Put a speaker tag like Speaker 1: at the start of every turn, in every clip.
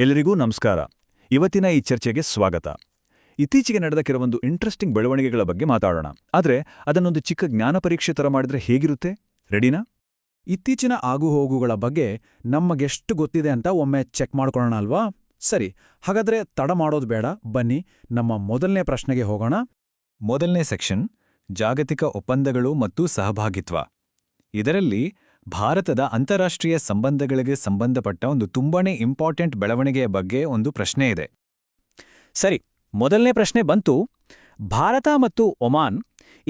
Speaker 1: ಎಲ್ಲರಿಗೂ ನಮಸ್ಕಾರ. ಇವತ್ತಿನ ಈ ಚರ್ಚೆಗೆ ಸ್ವಾಗತ. ಇತ್ತೀಚೆಗೆ ನಡೆದ ಕೆಲವೊಂದು ಇಂಟ್ರೆಸ್ಟಿಂಗ್ ಬೆಳವಣಿಗೆಗಳ ಬಗ್ಗೆ ಮಾತಾಡೋಣ. ಆದರೆ ಅದನ್ನೊಂದು ಚಿಕ್ಕ ಜ್ಞಾನ ಪರೀಕ್ಷೆ ಥರ ಮಾಡಿದ್ರೆ ಹೇಗಿರುತ್ತೆ? ರೆಡಿನಾ?
Speaker 2: ಇತ್ತೀಚಿನ ಆಗುಹೋಗುಗಳ ಬಗ್ಗೆ ನಮಗೆಷ್ಟು ಗೊತ್ತಿದೆ ಅಂತ ಒಮ್ಮೆ ಚೆಕ್ ಮಾಡ್ಕೊಳ್ಳೋಣ ಅಲ್ವಾ? ಸರಿ, ಹಾಗಾದ್ರೆ ತಡ ಮಾಡೋದು ಬೇಡ, ಬನ್ನಿ ನಮ್ಮ ಮೊದಲನೇ ಪ್ರಶ್ನೆಗೆ ಹೋಗೋಣ.
Speaker 1: ಮೊದಲನೇ ಸೆಕ್ಷನ್ ಜಾಗತಿಕ ಒಪ್ಪಂದಗಳು ಮತ್ತು ಸಹಭಾಗಿತ್ವ. ಇದರಲ್ಲಿ ಭಾರತದ ಅಂತಾರಾಷ್ಟ್ರೀಯ ಸಂಬಂಧಗಳಿಗೆ ಸಂಬಂಧಪಟ್ಟ ಒಂದು ತುಂಬಾನೇ ಇಂಪಾರ್ಟೆಂಟ್ ಬೆಳವಣಿಗೆಯ ಬಗ್ಗೆ ಒಂದು ಪ್ರಶ್ನೆ ಇದೆ.
Speaker 3: ಸರಿ, ಮೊದಲನೇ ಪ್ರಶ್ನೆ ಬಂತು. ಭಾರತ ಮತ್ತು ಒಮಾನ್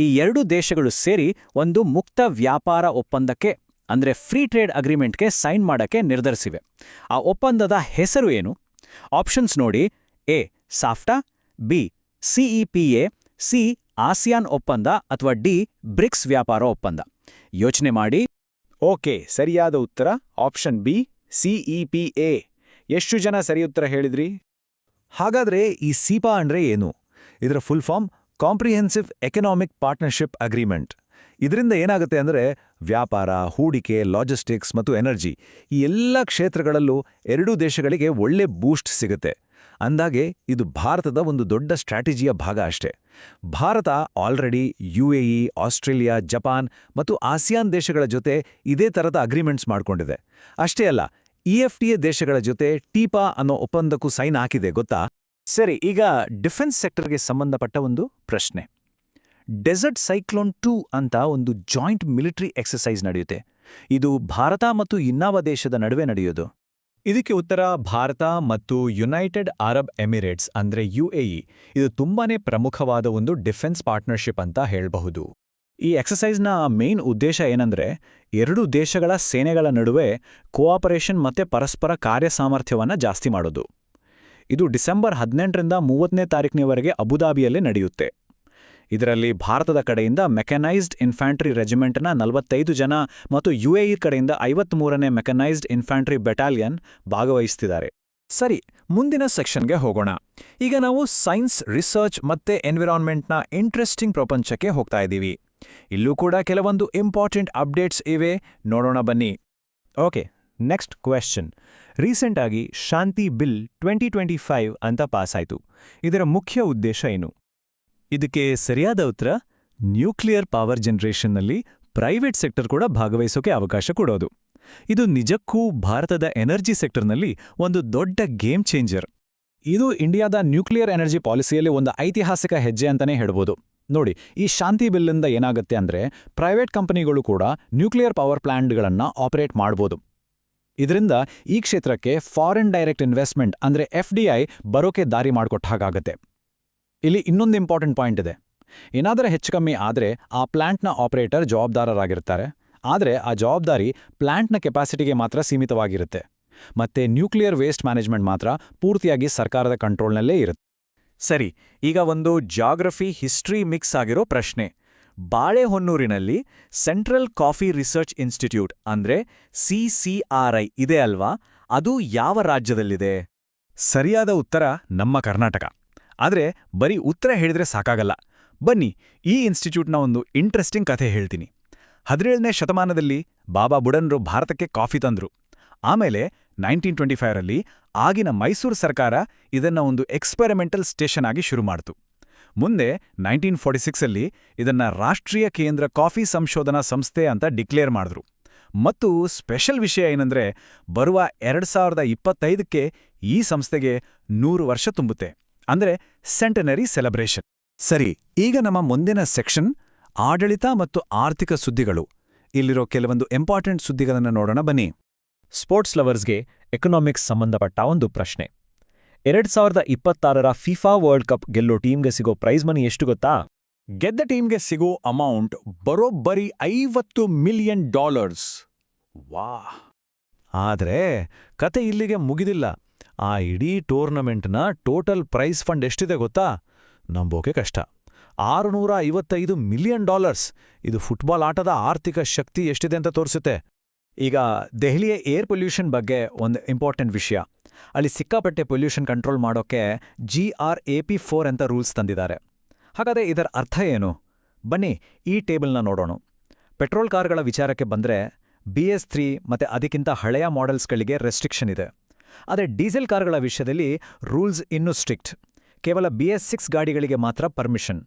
Speaker 3: ಈ ಎರಡು ದೇಶಗಳು ಸೇರಿ ಒಂದು ಮುಕ್ತ ವ್ಯಾಪಾರ ಒಪ್ಪಂದಕ್ಕೆ ಅಂದ್ರೆ ಫ್ರೀ ಟ್ರೇಡ್ ಅಗ್ರಿಮೆಂಟ್ಗೆ ಸೈನ್ ಮಾಡಕ್ಕೆ ನಿರ್ಧರಿಸಿವೆ. ಆ ಒಪ್ಪಂದದ ಹೆಸರು ಏನು? ಆಪ್ಷನ್ಸ್ ನೋಡಿ. A SAFTA, B CEPA, C ASEAN ಒಪ್ಪಂದ ಅಥವಾ ಡಿ ಬ್ರಿಕ್ಸ್ ವ್ಯಾಪಾರ ಒಪ್ಪಂದ. ಯೋಚನೆ ಮಾಡಿ.
Speaker 2: ಓಕೆ, ಸರಿಯಾದ ಉತ್ತರ ಆಪ್ಷನ್ ಬಿ, ಸಿಇಪಿಎ. ಎಷ್ಟು ಜನ ಸರಿ ಉತ್ತರ ಹೇಳಿದ್ರಿ?
Speaker 1: ಹಾಗಾದ್ರೆ ಈ ಸಿಪಾ ಅಂದ್ರೆ ಏನು? ಇದರ full form comprehensive economic partnership agreement. ಇದರಿಂದ ಏನಾಗುತ್ತೆ ಅಂದರೆ ವ್ಯಾಪಾರ, ಹೂಡಿಕೆ, ಲಾಜಿಸ್ಟಿಕ್ಸ್ ಮತ್ತು ಎನರ್ಜಿ ಈ ಎಲ್ಲ ಕ್ಷೇತ್ರಗಳಲ್ಲೂ ಎರಡೂ ದೇಶಗಳಿಗೆ ಒಳ್ಳೆ ಬೂಸ್ಟ್ ಸಿಗುತ್ತೆ. ಅಂದಾಗೆ ಇದು ಭಾರತದ ಒಂದು ದೊಡ್ಡ ಸ್ಟ್ರಾಟಜಿಯ ಭಾಗ ಅಷ್ಟೇ. Bharat already UAE, Australia, Japan ಮತ್ತು ಆಸಿಯಾನ್ ದೇಶಗಳ ಜೊತೆ ಇದೇ ಥರದ ಅಗ್ರಿಮೆಂಟ್ಸ್ ಮಾಡ್ಕೊಂಡಿದೆ. ಅಷ್ಟೇ ಅಲ್ಲ, EFTA ದೇಶಗಳ ಜೊತೆ ಟೀಪಾ ಅನ್ನೋ ಒಪ್ಪಂದಕ್ಕೂ ಸೈನ್ ಹಾಕಿದೆ, ಗೊತ್ತಾ?
Speaker 3: ಸರಿ, ಈಗ ಡಿಫೆನ್ಸ್ ಸೆಕ್ಟರ್ಗೆ ಸಂಬಂಧಪಟ್ಟ ಒಂದು ಪ್ರಶ್ನೆ. ಡೆಸರ್ಟ್ ಸೈಕ್ಲೋನ್ 2 ಅಂತ ಒಂದು ಜಾಯಿಂಟ್ ಮಿಲಿಟರಿ ಎಕ್ಸರ್ಸೈಸ್ ನಡೆಯುತ್ತೆ. ಇದು ಭಾರತ ಮತ್ತು ಇನ್ನಾವ ದೇಶದ ನಡುವೆ ನಡೆಯೋದು?
Speaker 1: ಇದಕ್ಕೆ ಉತ್ತರ ಭಾರತ ಮತ್ತು ಯುನೈಟೆಡ್ ಅರಬ್ ಎಮಿರೇಟ್ಸ್ ಅಂದ್ರೆ UAE. ಇದು ತುಂಬಾನೇ ಪ್ರಮುಖವಾದ ಒಂದು ಡಿಫೆನ್ಸ್ ಪಾರ್ಟ್ನರ್ಶಿಪ್ ಅಂತ ಹೇಳಬಹುದು.
Speaker 3: ಈ ಎಕ್ಸರ್ಸೈಸ್ನ ಮೇನ್ ಉದ್ದೇಶ ಏನಂದ್ರೆ ಎರಡೂ ದೇಶಗಳ ಸೇನೆಗಳ ನಡುವೆ ಕೋಆಪರೇಷನ್ ಮತ್ತೆ ಪರಸ್ಪರ ಕಾರ್ಯಸಾಮರ್ಥ್ಯವನ್ನು ಜಾಸ್ತಿ ಮಾಡೋದು. ಇದು ಡಿಸೆಂಬರ್ 18ರಿಂದ 30ನೇ ತಾರೀಕಿನವರೆಗೆ ಅಬುದಾಬಿಯಲ್ಲೇ ನಡೆಯುತ್ತೆ. ಇದರಲ್ಲಿ ಭಾರತದ ಕಡೆಯಿಂದ ಮೆಕನೈಸ್ಡ್ ಇನ್ಫ್ಯಾಂಟ್ರಿ ರೆಜಿಮೆಂಟ್ನ 45 ಜನ ಮತ್ತು UAE ಕಡೆಯಿಂದ 53ನೇ ಮೆಕನೈಸ್ಡ್ ಇನ್ಫ್ಯಾಂಟ್ರಿ ಬೆಟಾಲಿಯನ್ ಭಾಗವಹಿಸ್ತಿದ್ದಾರೆ.
Speaker 1: ಸರಿ, ಮುಂದಿನ ಸೆಕ್ಷನ್ಗೆ ಹೋಗೋಣ. ಈಗ ನಾವು ಸೈನ್ಸ್, ರಿಸರ್ಚ್ ಮತ್ತೆ ಎನ್ವಿರಾನ್ಮೆಂಟ್ನ ಇಂಟ್ರೆಸ್ಟಿಂಗ್ ಪ್ರಪಂಚಕ್ಕೆ ಹೋಗ್ತಾ ಇದ್ದೀವಿ. ಇಲ್ಲೂ ಕೂಡ ಕೆಲವೊಂದು ಇಂಪಾರ್ಟೆಂಟ್ ಅಪ್ಡೇಟ್ಸ್ ಇವೆ, ನೋಡೋಣ ಬನ್ನಿ.
Speaker 3: Okay, next question. ರೀಸೆಂಟ್ ಆಗಿ ಶಾಂತಿ ಬಿಲ್ 2025 ಅಂತ ಪಾಸ್ ಆಯಿತು. ಇದರ ಮುಖ್ಯ ಉದ್ದೇಶ ಏನು?
Speaker 1: ಇದಕ್ಕೆ ಸರಿಯಾದ ಉತ್ತರ ನ್ಯೂಕ್ಲಿಯರ್ ಪವರ್ ಜನರೇಷನ್ನಲ್ಲಿ ಪ್ರೈವೇಟ್ ಸೆಕ್ಟರ್ ಕೂಡ ಭಾಗವಹಿಸೋಕೆ ಅವಕಾಶ ಕೊಡೋದು. ಇದು ನಿಜಕ್ಕೂ ಭಾರತದ ಎನರ್ಜಿ ಸೆಕ್ಟರ್ನಲ್ಲಿ ಒಂದು ದೊಡ್ಡ ಗೇಮ್ ಚೇಂಜರ್.
Speaker 2: ಇದು ಇಂಡಿಯಾದ ನ್ಯೂಕ್ಲಿಯರ್ ಎನರ್ಜಿ ಪಾಲಿಸಿಯಲ್ಲಿ ಒಂದು ಐತಿಹಾಸಿಕ ಹೆಜ್ಜೆ ಅಂತಾನೆ ಹೇಳ್ಬೋದು. ನೋಡಿ, ಈ ಶಾಂತಿ ಬಿಲ್ಲಿಂದ ಏನಾಗುತ್ತೆ ಅಂದ್ರೆ ಪ್ರೈವೇಟ್ ಕಂಪನಿಗಳು ಕೂಡ ನ್ಯೂಕ್ಲಿಯರ್ ಪವರ್ ಪ್ಲಾಂಟ್ಗಳನ್ನು ಆಪರೇಟ್ ಮಾಡ್ಬೋದು. ಇದರಿಂದ ಈ ಕ್ಷೇತ್ರಕ್ಕೆ ಫಾರಿನ್ ಡೈರೆಕ್ಟ್ ಇನ್ವೆಸ್ಟ್ಮೆಂಟ್ ಅಂದ್ರೆ FDI ಬರೋಕೆ ದಾರಿ ಮಾಡಿಕೊಟ್ಟ ಹಾಗಾಗತ್ತೆ. ಇಲ್ಲಿ ಇನ್ನೊಂದು ಇಂಪಾರ್ಟೆಂಟ್ ಪಾಯಿಂಟ್ ಇದೆ. ಏನಾದರೂ ಹೆಚ್ಚು ಕಮ್ಮಿ ಆದರೆ ಆ ಪ್ಲಾಂಟ್ನ ಆಪರೇಟರ್ ಜವಾಬ್ದಾರರಾಗಿರ್ತಾರೆ. ಆದರೆ ಆ ಜವಾಬ್ದಾರಿ ಪ್ಲಾಂಟ್ನ ಕೆಪಾಸಿಟಿಗೆ ಮಾತ್ರ ಸೀಮಿತವಾಗಿರುತ್ತೆ. ಮತ್ತೆ ನ್ಯೂಕ್ಲಿಯರ್ ವೇಸ್ಟ್ ಮ್ಯಾನೇಜ್ಮೆಂಟ್ ಮಾತ್ರ ಪೂರ್ತಿಯಾಗಿ ಸರ್ಕಾರದ ಕಂಟ್ರೋಲ್ನಲ್ಲೇ ಇರುತ್ತೆ.
Speaker 3: ಸರಿ, ಈಗ ಒಂದು ಜಾಗ್ರಫಿ ಹಿಸ್ಟ್ರಿ ಮಿಕ್ಸ್ ಆಗಿರೋ ಪ್ರಶ್ನೆ. ಬಾಳೆಹೊನ್ನೂರಿನಲ್ಲಿ ಸೆಂಟ್ರಲ್ ಕಾಫಿ ರಿಸರ್ಚ್ ಇನ್ಸ್ಟಿಟ್ಯೂಟ್ ಅಂದ್ರೆ CCRI ಇದೆ ಅಲ್ವಾ? ಅದು ಯಾವ ರಾಜ್ಯದಲ್ಲಿದೆ?
Speaker 1: ಸರಿಯಾದ ಉತ್ತರ ನಮ್ಮ ಕರ್ನಾಟಕ. ಆದರೆ ಬರೀ ಉತ್ತರ ಹೇಳಿದ್ರೆ ಸಾಕಾಗಲ್ಲ. ಬನ್ನಿ, ಈ ಇನ್ಸ್ಟಿಟ್ಯೂಟ್ನ ಒಂದು ಇಂಟ್ರೆಸ್ಟಿಂಗ್ ಕಥೆ ಹೇಳ್ತೀನಿ. 17ನೇ ಶತಮಾನದಲ್ಲಿ ಬಾಬಾ ಬುಡನ್ರು ಭಾರತಕ್ಕೆ ಕಾಫಿ ತಂದ್ರು. ಆಮೇಲೆ 1925ರಲ್ಲಿ ಆಗಿನ ಮೈಸೂರು ಸರ್ಕಾರ ಇದನ್ನ ಒಂದು ಎಕ್ಸ್ಪೆರಿಮೆಂಟಲ್ ಸ್ಟೇಷನ್ ಆಗಿ ಶುರು ಮಾಡ್ತು. ಮುಂದೆ 1946ಅಲ್ಲಿ ಇದನ್ನ ರಾಷ್ಟ್ರೀಯ ಕೇಂದ್ರ ಕಾಫಿ ಸಂಶೋಧನಾ ಸಂಸ್ಥೆ ಅಂತ ಡಿಕ್ಲೇರ್ ಮಾಡಿದ್ರು. ಮತ್ತು ಸ್ಪೆಷಲ್ ವಿಷಯ ಏನಂದ್ರೆ ಬರುವ 2025ಕ್ಕೆ ಈ ಸಂಸ್ಥೆಗೆ 100 ವರ್ಷ ತುಂಬುತ್ತೆ. ಅಂದ್ರೆ ಸೆಂಟನರಿ ಸೆಲೆಬ್ರೇಷನ್. ಸರಿ, ಈಗ ನಮ್ಮ ಮುಂದಿನ ಸೆಕ್ಷನ್ ಆಡಳಿತ ಮತ್ತು ಆರ್ಥಿಕ ಸುದ್ದಿಗಳು. ಇಲ್ಲಿರೋ ಕೆಲವೊಂದು ಇಂಪಾರ್ಟೆಂಟ್ ಸುದ್ದಿಗಳನ್ನು ನೋಡೋಣ ಬನ್ನಿ.
Speaker 3: ಸ್ಪೋರ್ಟ್ಸ್ ಲವರ್ಸ್ಗೆ ಎಕನಾಮಿಕ್ಸ್ ಸಂಬಂಧಪಟ್ಟ ಒಂದು ಪ್ರಶ್ನೆ. 2026ರ ಫಿಫಾ ವರ್ಲ್ಡ್ ಕಪ್ ಗೆಲ್ಲೋ ಟೀಮ್ಗೆ ಸಿಗೋ ಪ್ರೈಸ್ ಮನಿ ಎಷ್ಟು ಗೊತ್ತಾ?
Speaker 2: ಗೆದ್ದ ಟೀಮ್ಗೆ ಸಿಗೋ ಅಮೌಂಟ್ ಬರೋಬ್ಬರಿ $50 ಮಿಲಿಯನ್. ವಾ!
Speaker 1: ಆದರೆ ಕತೆ ಇಲ್ಲಿಗೆ ಮುಗಿದಿಲ್ಲ. ಆ ಇಡೀ ಟೂರ್ನಮೆಂಟ್ನ ಟೋಟಲ್ ಪ್ರೈಸ್ ಫಂಡ್ ಎಷ್ಟಿದೆ ಗೊತ್ತಾ? ನಂಬೋಕೆ ಕಷ್ಟ. $655 ಮಿಲಿಯನ್. ಇದು ಫುಟ್ಬಾಲ್ ಆಟದ ಆರ್ಥಿಕ ಶಕ್ತಿ ಎಷ್ಟಿದೆ ಅಂತ ತೋರಿಸುತ್ತೆ.
Speaker 3: ಈಗ ದೆಹಲಿಯ ಏರ್ ಪೊಲ್ಯೂಷನ್ ಬಗ್ಗೆ ಒಂದು ಇಂಪಾರ್ಟೆಂಟ್ ವಿಷಯ. ಅಲ್ಲಿ ಸಿಕ್ಕಾಪಟ್ಟೆ ಪೊಲ್ಯೂಷನ್ ಕಂಟ್ರೋಲ್ ಮಾಡೋಕ್ಕೆ GRAP4 ಅಂತ ರೂಲ್ಸ್ ತಂದಿದ್ದಾರೆ. ಹಾಗಾದರೆ ಇದರ ಅರ್ಥ ಏನು? ಬನ್ನಿ ಈ ಟೇಬಲ್ನ ನೋಡೋಣ. ಪೆಟ್ರೋಲ್ ಕಾರ್ಗಳ ವಿಚಾರಕ್ಕೆ ಬಂದರೆ BS3 ಮತ್ತೆ ಅದಕ್ಕಿಂತ ಹಳೆಯ ಮಾಡೆಲ್ಸ್ಗಳಿಗೆ ರೆಸ್ಟ್ರಿಕ್ಷನ್ ಇದೆ.
Speaker 2: ಆದರೆ ಡೀಸೆಲ್ ಕಾರ್ಗಳ ವಿಷಯದಲ್ಲಿ ರೂಲ್ಸ್ ಇನ್ನೂ ಸ್ಟ್ರಿಕ್ಟ್. ಕೇವಲ BS6 ಗಾಡಿಗಳಿಗೆ ಮಾತ್ರ ಪರ್ಮಿಷನ್.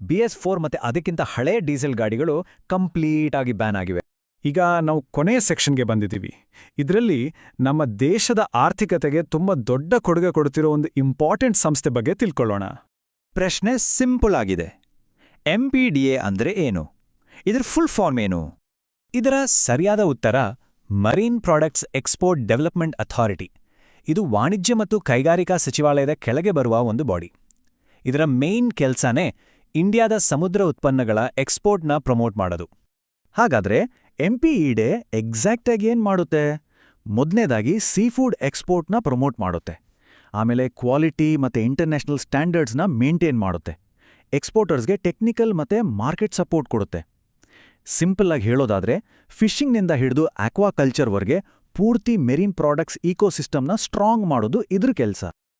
Speaker 2: BS4 ಮತ್ತೆ ಅದಕ್ಕಿಂತ ಹಳೆಯ ಡೀಸೆಲ್ ಗಾಡಿಗಳು ಕಂಪ್ಲೀಟ್ ಆಗಿ ಬ್ಯಾನ್ ಆಗಿವೆ.
Speaker 1: ಈಗ ನಾವು ಕೊನೆಯ ಸೆಕ್ಷನ್ಗೆ ಬಂದಿದ್ದೀವಿ. ಇದರಲ್ಲಿ ನಮ್ಮ ದೇಶದ ಆರ್ಥಿಕತೆಗೆ ತುಂಬ ದೊಡ್ಡ ಕೊಡುಗೆ ಕೊಡುತ್ತಿರೋ ಒಂದು ಇಂಪಾರ್ಟೆಂಟ್ ಸಂಸ್ಥೆ ಬಗ್ಗೆ ತಿಳ್ಕೊಳ್ಳೋಣ.
Speaker 2: ಪ್ರಶ್ನೆ ಸಿಂಪಲ್ ಆಗಿದೆ. MPDA ಅಂದ್ರೆ ಏನು? ಇದರ ಫುಲ್ ಫಾರ್ಮ್ ಏನು?
Speaker 3: ಇದರ ಸರಿಯಾದ ಉತ್ತರ marine products export development authority. ಇದು ವಾಣಿಜ್ಯ ಮತ್ತು ಕೈಗಾರಿಕಾ ಸಚಿವಾಲಯದ ಕೆಳಗೆ ಬರುವ ಒಂದು ಬಾಡಿ. ಇದರ ಮೇನ್ ಕೆಲ್ಸನೇ ಇಂಡಿಯಾದ ಸಮುದ್ರ ಉತ್ಪನ್ನಗಳ ಎಕ್ಸ್ಪೋರ್ಟ್ನ ಪ್ರಮೋಟ್ ಮಾಡೋದು.
Speaker 2: ಹಾಗಾದ್ರೆ MPEDA ಎಕ್ಸಾಕ್ಟಾಗಿ ಏನ್ ಮಾಡುತ್ತೆ? ಮೊದಲನೇದಾಗಿ ಸೀಫುಡ್ ಎಕ್ಸ್ಪೋರ್ಟ್ನ ಪ್ರಮೋಟ್ ಮಾಡುತ್ತೆ. ಆಮೇಲೆ ಕ್ವಾಲಿಟಿ ಮತ್ತೆ ಇಂಟರ್ನ್ಯಾಷನಲ್ ಸ್ಟ್ಯಾಂಡರ್ಡ್ಸ್ನ ಮೇಂಟೈನ್ ಮಾಡುತ್ತೆ. ಎಕ್ಸ್ಪೋರ್ಟರ್ಸ್ಗೆ ಟೆಕ್ನಿಕಲ್ ಮತ್ತೆ ಮಾರ್ಕೆಟ್ ಸಪೋರ್ಟ್ ಕೊಡುತ್ತೆ. ಸಿಂಪಲ್ ಆಗಿ ಹೇಳೋದಾದ್ರೆ ಫಿಶಿಂಗ್ನಿಂದ ಹಿಡಿದು ಆಕ್ವಾಕಲ್ಚರ್ವರೆಗೆ ಪೂರ್ತಿ ಮೆರೀನ್ ಪ್ರಾಡಕ್ಟ್ಸ್ ಈಕೋಸಿಸ್ಟಮ್ನ ಸ್ಟ್ರಾಂಗ್ ಮಾಡೋದು ಇದ್ರ ಕೆಲಸ.